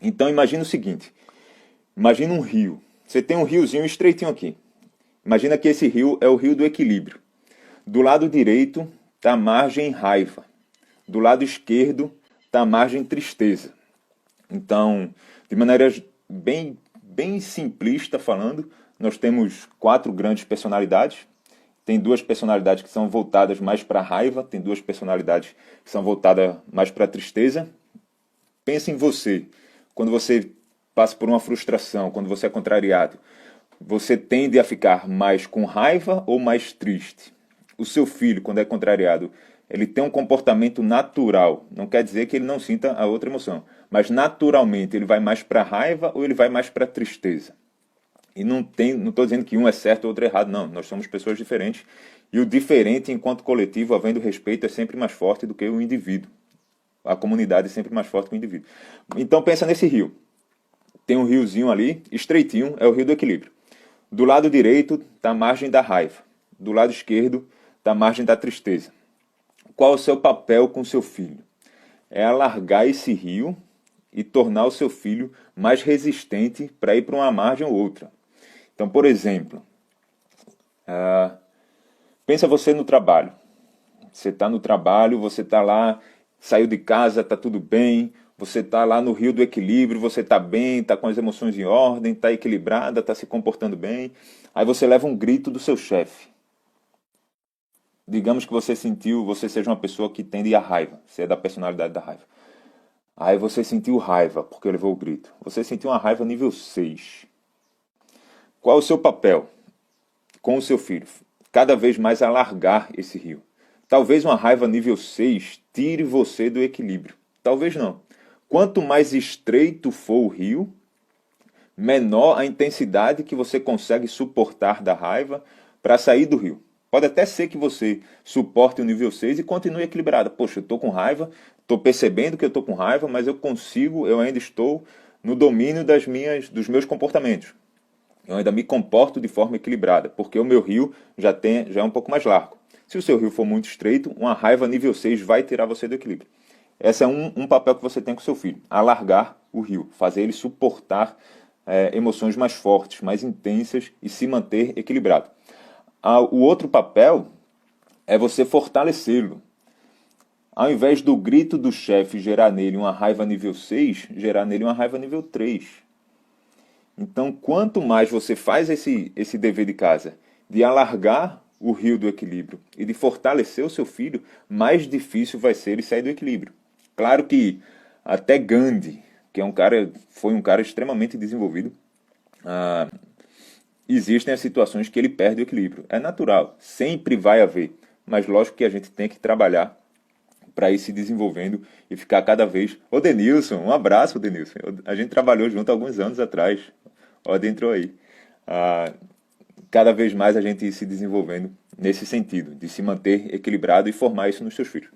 Então imagina o seguinte, imagina um rio. Você tem um riozinho estreitinho aqui. Imagina que esse rio é o rio do equilíbrio. Do lado direito está a margem raiva. Do lado esquerdo está a margem tristeza. Então, de maneira bem simplista falando, nós temos 4 grandes personalidades. Tem 2 personalidades que são voltadas mais para a raiva, tem 2 personalidades que são voltadas mais para a tristeza. Pense em você, quando você passa por uma frustração, quando você é contrariado, você tende a ficar mais com raiva ou mais triste? O seu filho, quando é contrariado, ele tem um comportamento natural. Não quer dizer que ele não sinta a outra emoção, mas naturalmente ele vai mais para a raiva ou ele vai mais para a tristeza? E não estou dizendo que um é certo ou outro é errado, não. Nós somos pessoas diferentes e o diferente, enquanto coletivo, havendo respeito, é sempre mais forte do que o indivíduo. A comunidade é sempre mais forte que o indivíduo. Então pensa nesse rio. Tem um riozinho ali, estreitinho, é o rio do equilíbrio. Do lado direito está a margem da raiva. Do lado esquerdo está a margem da tristeza. Qual é o seu papel com seu filho? É alargar esse rio e tornar o seu filho mais resistente para ir para uma margem ou outra. Então, por exemplo, pensa você no trabalho. Você está no trabalho, você está lá, saiu de casa, está tudo bem, você está lá no rio do equilíbrio, você está bem, está com as emoções em ordem, está equilibrada, está se comportando bem. Aí você leva um grito do seu chefe. Digamos que você seja uma pessoa que tende à raiva, você é da personalidade da raiva. Aí você sentiu raiva porque levou o grito. Você sentiu uma raiva nível 6. Qual é o seu papel com o seu filho? Cada vez mais alargar esse rio. Talvez uma raiva nível 6 tire você do equilíbrio. Talvez não. Quanto mais estreito for o rio, menor a intensidade que você consegue suportar da raiva para sair do rio. Pode até ser que você suporte o nível 6 e continue equilibrado. Poxa, eu estou com raiva, estou percebendo que eu estou com raiva, mas eu ainda estou no domínio dos meus comportamentos. Eu ainda me comporto de forma equilibrada, porque o meu rio já é um pouco mais largo. Se o seu rio for muito estreito, uma raiva nível 6 vai tirar você do equilíbrio. Esse é um papel que você tem com o seu filho, alargar o rio, fazer ele suportar emoções mais fortes, mais intensas e se manter equilibrado. O outro papel é você fortalecê-lo. Ao invés do grito do chefe gerar nele uma raiva nível 6, gerar nele uma raiva nível 3. Então, quanto mais você faz esse dever de casa, de alargar o rio do equilíbrio e de fortalecer o seu filho, mais difícil vai ser ele sair do equilíbrio. Claro que até Gandhi, que foi um cara extremamente desenvolvido, existem as situações que ele perde o equilíbrio. É natural, sempre vai haver. Mas lógico que a gente tem que trabalhar para ir se desenvolvendo e ficar cada vez... Ô Denilson, um abraço, Denilson. A gente trabalhou junto há alguns anos atrás. Ó, entrou aí. Cada vez mais a gente ir se desenvolvendo nesse sentido, de se manter equilibrado e formar isso nos seus filhos.